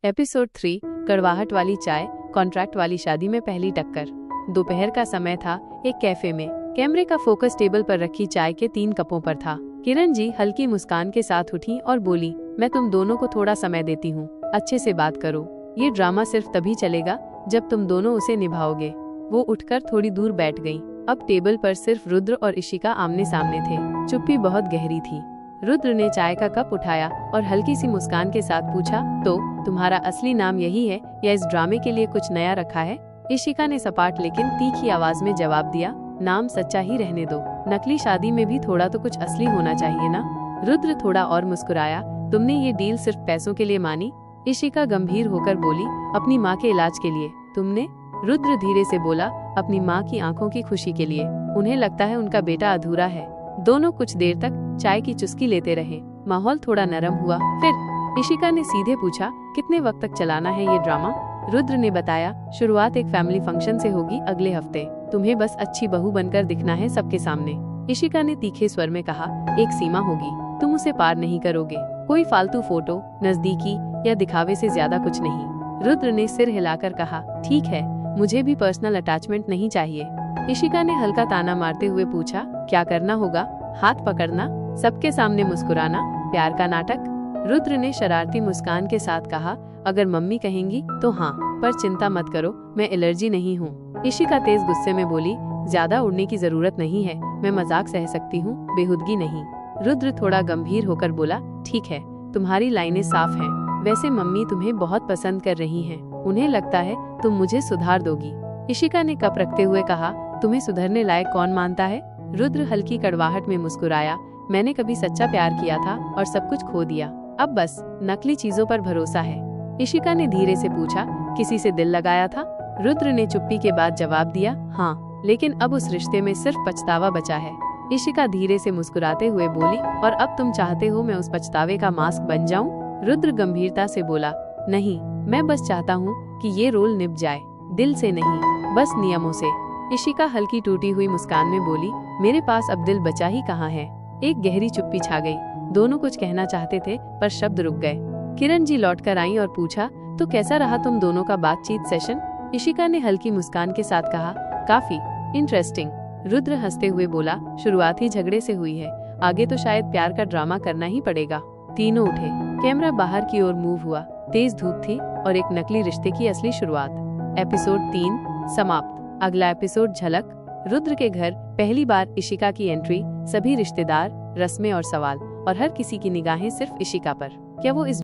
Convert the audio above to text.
Episode 3 कड़वाहट वाली चाय, कॉन्ट्रैक्ट वाली शादी में पहली टक्कर। दोपहर का समय था। एक कैफे में कैमरे का फोकस टेबल पर रखी चाय के 3 कपों पर था। किरण जी हल्की मुस्कान के साथ उठी और बोली, मैं तुम दोनों को थोड़ा समय देती हूँ, अच्छे से बात करो। ये ड्रामा सिर्फ तभी चलेगा जब तुम दोनों उसे निभाओगे। वो उठकर थोड़ी दूर बैठ गयी। अब टेबल पर सिर्फ रुद्र और इशिका आमने सामने थे। चुप्पी बहुत गहरी थी। रुद्र ने चाय का कप उठाया और हल्की सी मुस्कान के साथ पूछा, तो तुम्हारा असली नाम यही है या इस ड्रामे के लिए कुछ नया रखा है? इशिका ने सपाट लेकिन तीखी आवाज में जवाब दिया, नाम सच्चा ही रहने दो। नकली शादी में भी थोड़ा तो कुछ असली होना चाहिए ना। रुद्र थोड़ा और मुस्कुराया, तुमने ये डील सिर्फ पैसों के लिए मानी? इशिका गंभीर होकर बोली, अपनी माँ के इलाज के लिए। तुमने? रुद्र धीरे से बोला, अपनी माँ की आंखों की खुशी के लिए। उन्हें लगता है उनका बेटा अधूरा है। दोनों कुछ देर तक चाय की चुस्की लेते रहे। माहौल थोड़ा नरम हुआ। फिर इशिका ने सीधे पूछा, कितने वक्त तक चलाना है ये ड्रामा? रुद्र ने बताया, शुरुआत एक फैमिली फंक्शन से होगी अगले हफ्ते। तुम्हें बस अच्छी बहू बनकर दिखना है सबके सामने। इशिका ने तीखे स्वर में कहा, एक सीमा होगी, तुम उसे पार नहीं करोगे। कोई फालतू फोटो, नजदीकी या दिखावे से ज्यादा कुछ नहीं। रुद्र ने सिर हिलाकर कहा, ठीक है, मुझे भी पर्सनल अटैचमेंट नहीं चाहिए। इशिका ने हल्का ताना मारते हुए पूछा, क्या करना होगा? हाथ पकड़ना, सबके सामने मुस्कुराना, प्यार का नाटक? रुद्र ने शरारती मुस्कान के साथ कहा, अगर मम्मी कहेंगी तो हाँ, पर चिंता मत करो, मैं एलर्जी नहीं हूँ। इशिका तेज गुस्से में बोली, ज्यादा उड़ने की जरूरत नहीं है, मैं मजाक सह सकती हूँ, बेहुदगी नहीं। रुद्र थोड़ा गंभीर होकर बोला, ठीक है, तुम्हारी लाइनें साफ हैं। वैसे मम्मी तुम्हें बहुत पसंद कर रही हैं। उन्हें लगता है तुम मुझे सुधार दोगी। इशिका ने कप रखते हुए कहा, तुम्हें सुधरने लायक कौन मानता है? रुद्र हल्की कड़वाहट में मुस्कुराया, मैंने कभी सच्चा प्यार किया था और सब कुछ खो दिया। अब बस नकली चीजों पर भरोसा है। इशिका ने धीरे से पूछा, किसी से दिल लगाया था? रुद्र ने चुप्पी के बाद जवाब दिया, हाँ, लेकिन अब उस रिश्ते में सिर्फ पछतावा बचा है। इशिका धीरे से मुस्कुराते हुए बोली, और अब तुम चाहते हो मैं उस पछतावे का मास्क बन जाऊं? रुद्र गंभीरता से बोला, नहीं, मैं बस चाहता हूँ कि ये रोल निभ जाए, दिल से नहीं, बस नियमों से। इशिका हल्की टूटी हुई मुस्कान में बोली, मेरे पास अब दिल बचा ही कहाँ है। एक गहरी चुप्पी छा गई। दोनों कुछ कहना चाहते थे पर शब्द रुक गए। किरण जी लौटकर आईं और पूछा, तो कैसा रहा तुम दोनों का बातचीत सेशन? इशिका ने हल्की मुस्कान के साथ कहा, काफी इंटरेस्टिंग। रुद्र हंसते हुए बोला, शुरुआत ही झगड़े से हुई है, आगे तो शायद प्यार का ड्रामा करना ही पड़ेगा। तीनों उठे। कैमरा बाहर की ओर मूव हुआ। तेज धूप थी और एक नकली रिश्ते की असली शुरुआत। एपिसोड 3 समाप्त। अगला एपिसोड झलक। रुद्र के घर पहली बार इशिका की एंट्री, सभी रिश्तेदार, रस्में और सवाल, और हर किसी की निगाहें सिर्फ इशिका पर। क्या वो इस